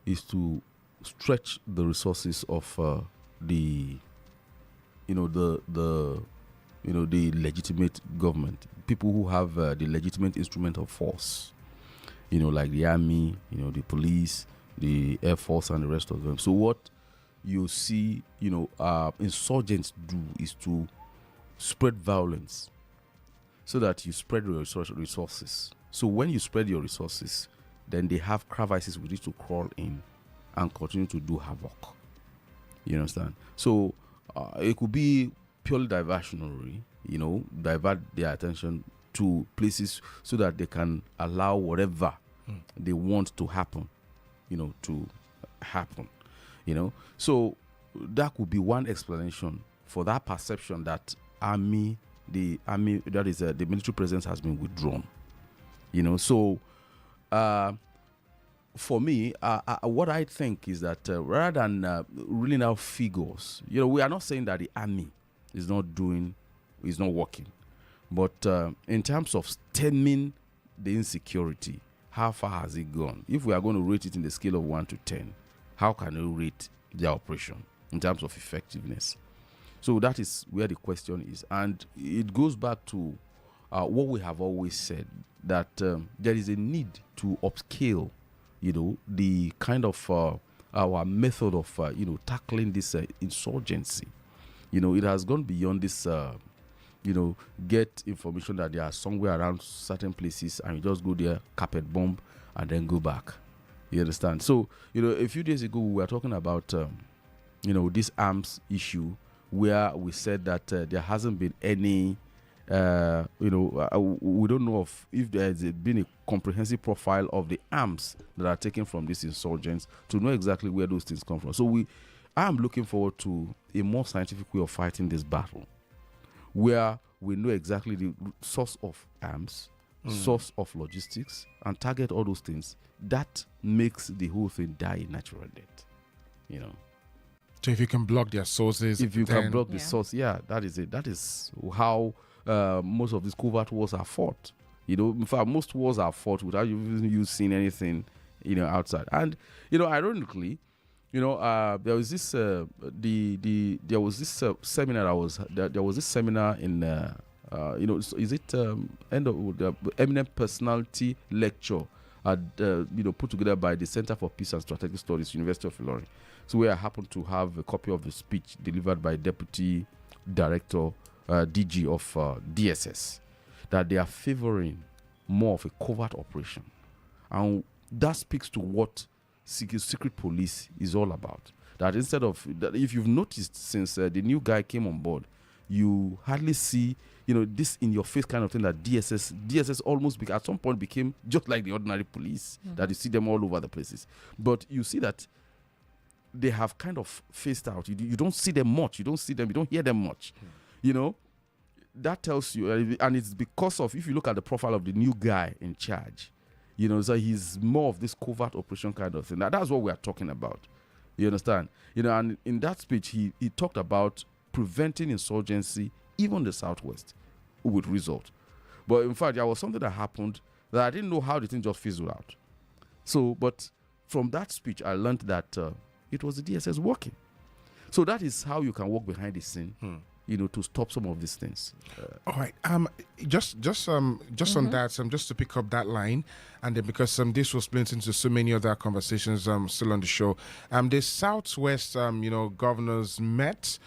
is to stretch the resources of the legitimate government, people who have the legitimate instrument of force, like the army, the police, the air force, and the rest of them. So what you see, insurgents do is to spread violence, so that you spread your resources. So when you spread your resources, then they have crevices with which to crawl in and continue to do havoc. You understand? So it could be purely diversionary, divert their attention to places so that they can allow whatever they want to happen, to happen. So that could be one explanation for that perception that the army, that is the military presence, has been withdrawn. So for me, what I think is that rather than ruling out figures, we are not saying that the army is not working, but in terms of stemming the insecurity, how far has it gone? If we are going to rate it in the scale of 1 to 10, how can we rate the operation in terms of effectiveness? So that is where the question is, and it goes back to what we have always said, that there is a need to upscale, the kind of our method of tackling this insurgency. It has gone beyond this. Get information that they are somewhere around certain places, and you just go there, carpet bomb, and then go back. You understand? So a few days ago we were talking about this arms issue, where we said that there hasn't been any. We don't know if there has been a comprehensive profile of the arms that are taken from these insurgents to know exactly where those things come from. So I am looking forward to a more scientific way of fighting this battle, where we know exactly the source of arms, source of logistics, and target all those things. That makes the whole thing die a natural death. So if you can block their sources, if you can block the source, that is it. That is how most of these covert wars are fought. In fact, most wars are fought without you seeing anything, outside. And ironically, there was this seminar. There was this seminar in is it end of the eminent personality lecture put together by the Center for Peace and Strategic Studies, University of Ilorin. So where I happened to have a copy of the speech delivered by Deputy Director DG of DSS, that they are favoring more of a covert operation, and that speaks to what secret police is all about. That instead of that, if you've noticed since the new guy came on board, you hardly see this in your face kind of thing, that DSS almost at some point became just like the ordinary police, that you see them all over the places. But you see that they have kind of phased out. You don't see them much. You don't see them. You don't hear them much. That tells you, and it's because of, if you look at the profile of the new guy in charge, so he's more of this covert operation kind of thing. Now, that's what we are talking about. You understand? And in that speech, he talked about preventing insurgency, even in the Southwest, with result. But in fact, there was something that happened that I didn't know how the thing just fizzled out. So, but from that speech, I learned that it was the DSS working. So that is how you can work behind the scene, to stop some of these things. All right. Just on that, just to pick up that line, and then because this was split into so many other conversations still on the show. The Southwest, governors met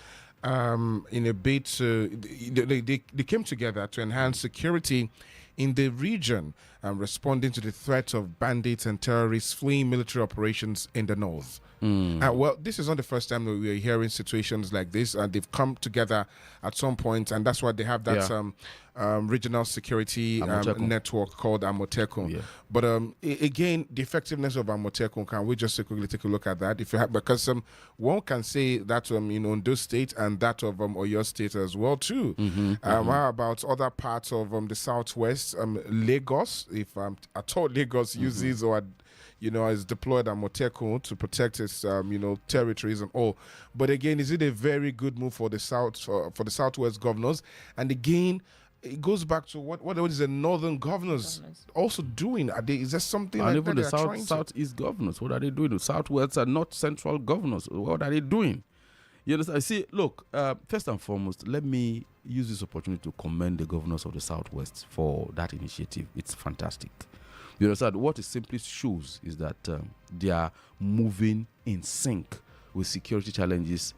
in a bid to they came together to enhance security in the region, responding to the threat of bandits and terrorists fleeing military operations in the north. Well, this is not the first time that we are hearing situations like this, and they've come together at some point, and that's why they have that regional security network called Amotekun. Yeah. But again, the effectiveness of Amotekun, can we just quickly take a look at that? If you have, because one can say that Ondo State and that of Oyo State as well too. How about other parts of the Southwest, Lagos? If at all Lagos uses or is deployed at Amotekun to protect its, territories and all. But again, is it a very good move for the Southwest governors? And again, it goes back to what is the northern governors also doing? Is there something and like even that the southeast governors, what are they doing? The southwest are not central governors. What are they doing? You understand? See, look, first and foremost, let me use this opportunity to commend the governors of the southwest for that initiative. It's fantastic. You understand? What it simply shows is that they are moving in sync with security challenges,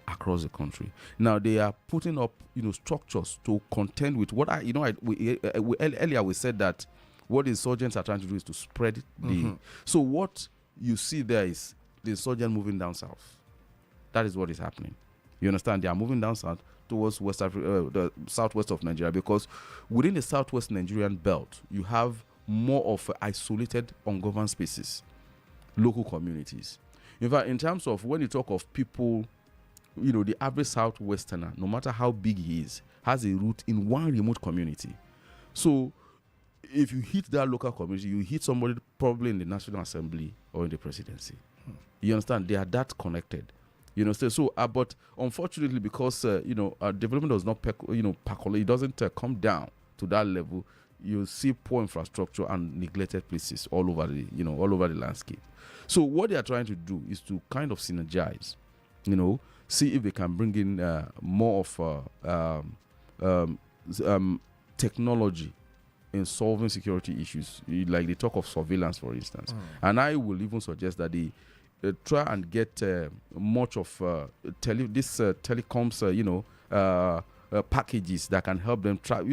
across the country. Now they are putting up, structures to contend with what earlier we said that what the insurgents are trying to do is to spread the. So what you see there is the insurgent moving down south. That is what is happening. You understand? They are moving down south towards West Africa, the southwest of Nigeria, because within the southwest Nigerian belt, you have more of isolated, ungoverned spaces, local communities. In fact, in terms of when you talk of people, the average southwesterner, no matter how big he is, has a root in one remote community. So if you hit that local community, you hit somebody probably in the National Assembly or in the presidency. You understand? They are that connected. So but unfortunately, because development does not percolate, it doesn't come down to that level. You see poor infrastructure and neglected places all over the landscape. So what they are trying to do is to kind of synergize, see if they can bring in more of technology in solving security issues, like they talk of surveillance, for instance. And I will even suggest that they try and get much of telecoms, packages that can help them try,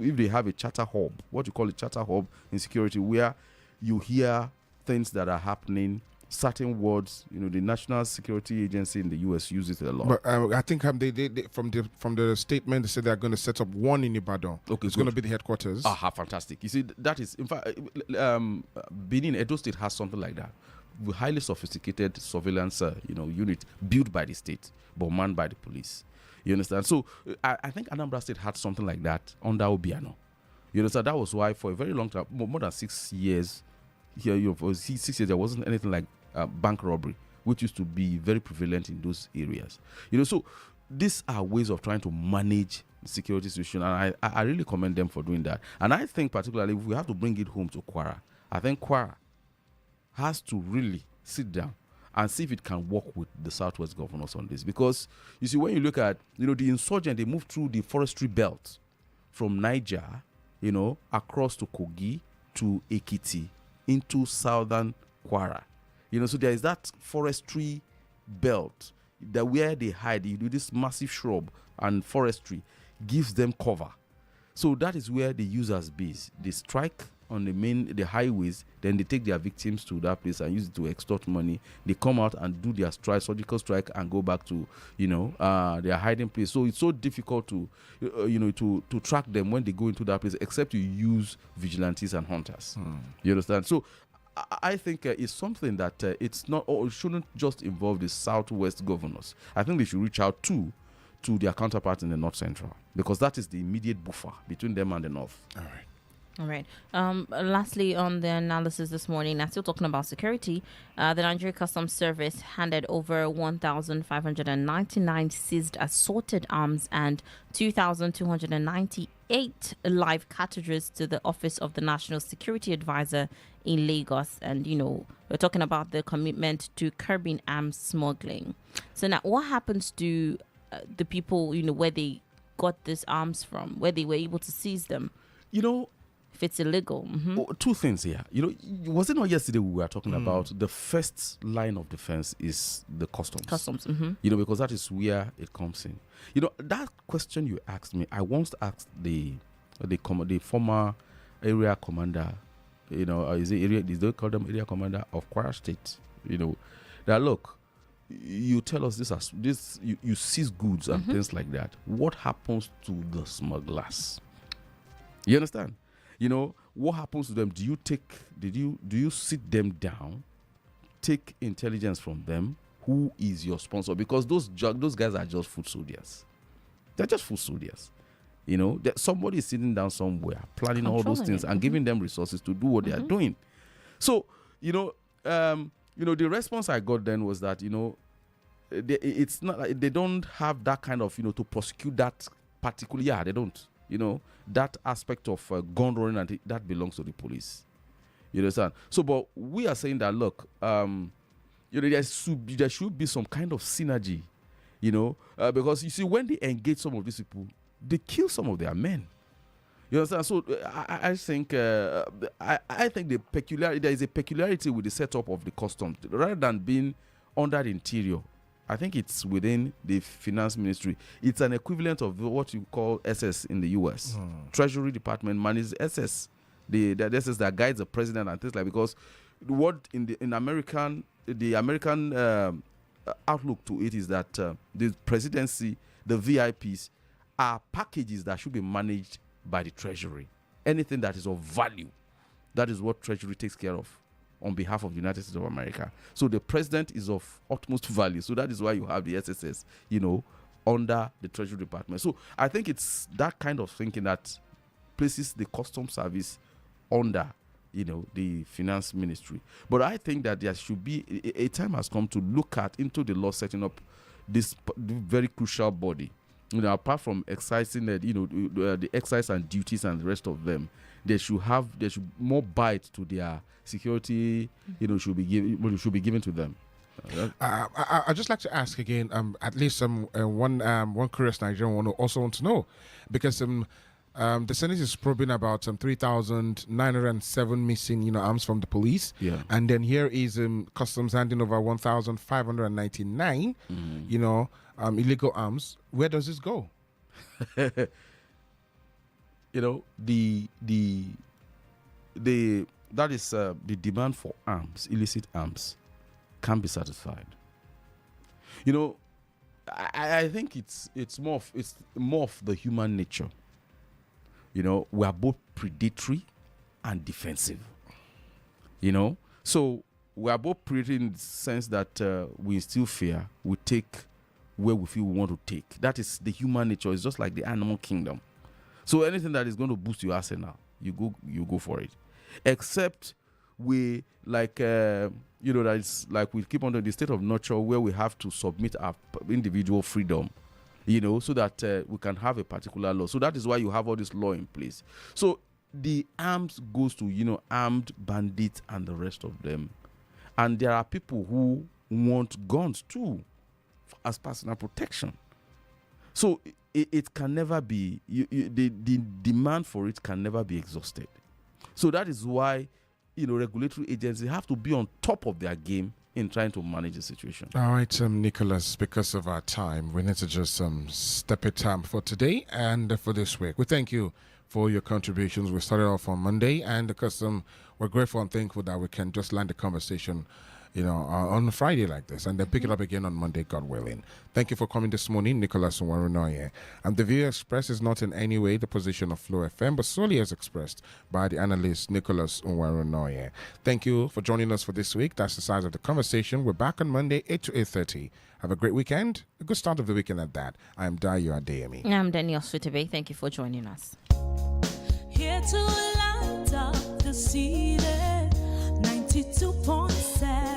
if they have a charter hub, what you call a charter hub in security, where you hear things that are happening, certain words, the National Security Agency in the US uses it a lot. But I think they from the statement, they said they're going to set up one in Ibadan. Okay, it's going to be the headquarters. Fantastic. You see, that is, in fact, Benin, Edo State has something like that. With highly sophisticated surveillance, unit built by the state, but manned by the police. You understand? So I think Anambra State had something like that under Obiano. You understand? That was why for a very long time, more than 6 years, for 6 years, there wasn't anything like bank robbery, which used to be very prevalent in those areas. So these are ways of trying to manage the security situation, and I really commend them for doing that. And I think particularly if we have to bring it home to Kwara, I think Kwara has to really sit down and see if it can work with the Southwest governors on this. Because, you see, when you look at, the insurgent, they moved through the forestry belt from Niger, across to Kogi, to Ekiti, into southern Kwara. So there is that forestry belt that where they hide, this massive shrub and forestry gives them cover. So that is where they use as base. They strike on the highways, then they take their victims to that place and use it to extort money. They come out and do their surgical strike, and go back to their hiding place. So it's so difficult to to track them when they go into that place, except you use vigilantes and hunters. You understand? So I think it's something that it's not, or it shouldn't just involve the Southwest governors. I think they should reach out to their counterparts in the North Central, because that is the immediate buffer between them and the North. All right. Lastly, on the analysis this morning, I'm still talking about security. The Nigeria Customs Service handed over 1,599 seized assorted arms and 2,298 live cartridges to the Office of the National Security Advisor in Lagos. And, we're talking about the commitment to curbing arms smuggling. So now, what happens to the people, where they got these arms from, where they were able to seize them? If it's illegal. Two things here. Was it not yesterday we were talking about the first line of defense is the customs? Because that is where it comes in. That question you asked me, I once asked the former area commander, is they call them area commander of Kwara State, that look, you tell us this you seize goods and things like that. What happens to the smugglers? You understand? What happens to them? Do you sit them down, take intelligence from them? Who is your sponsor? Because those guys are just foot soldiers. They're just foot soldiers. That somebody is sitting down somewhere, planning all those things and giving them resources to do what they are doing. So, the response I got then was that, it's not like they don't have that kind of, to prosecute that particular. Yeah, they don't. that aspect of gun running, and that belongs to the police. You understand? So, but we are saying that, look, there should be some kind of synergy, because you see, when they engage some of these people, they kill some of their men. You understand? So I think I think there is a peculiarity with the setup of the customs, rather than being under the interior. I think it's within the finance ministry. It's an equivalent of what you call SS in the US. Treasury Department manages SS, the SS that guides the president and things like, because what in the American outlook to it is that the presidency, the VIPs, are packages that should be managed by the treasury. Anything that is of value, that is what treasury takes care of on behalf of the United States of America. So the president is of utmost value. So that is why you have the SSS, under the Treasury Department. So I think it's that kind of thinking that places the Customs Service under, the Finance Ministry. But I think that there should be a time has come to look into the law, setting up this very crucial body. Apart from excising the excise and duties and the rest of them, there should more bite to their security. Should be given to them. I'd just like to ask again. At least one curious Nigerian also want to know, because the Senate is probing about 3,907 missing arms from the police. Yeah. And then here is customs handing over 1,599 illegal arms. Where does this go? That is the demand for arms, illicit arms, can be satisfied. I think it's more of the human nature. We are both predatory and defensive. So we are both predatory in the sense that we instill fear, we take where we feel we want to take. That is the human nature. It's just like the animal kingdom. So anything that is going to boost your arsenal, you go for it. Except we that is like we keep under the state of nurture, where we have to submit our individual freedom, so that we can have a particular law. So that is why you have all this law in place. So the arms goes to armed bandits and the rest of them, and there are people who want guns too as personal protection. So it can never be the demand for it can never be exhausted. So that is why regulatory agencies have to be on top of their game in trying to manage the situation. All right, Nicholas, because of our time, we need to just step it time for today and for this week. We thank you for your contributions. We started off on Monday, and because we're grateful and thankful that we can just land the conversation on a Friday like this, and then pick it up again on Monday, God willing. Thank you for coming this morning, Nicholas Nwarunoye. And the view expressed is not in any way the position of Flow FM, but solely as expressed by the analyst Nicholas Nwarunoye. Thank you for joining us for this week. That's the size of the conversation. We're back on Monday, 8 to 8:30. Have a great weekend. A good start of the weekend at that. I'm Adedayo Adeyemi. I'm Danielle Shitta-Bey. Thank you for joining us. Here to light up the city, 92.7.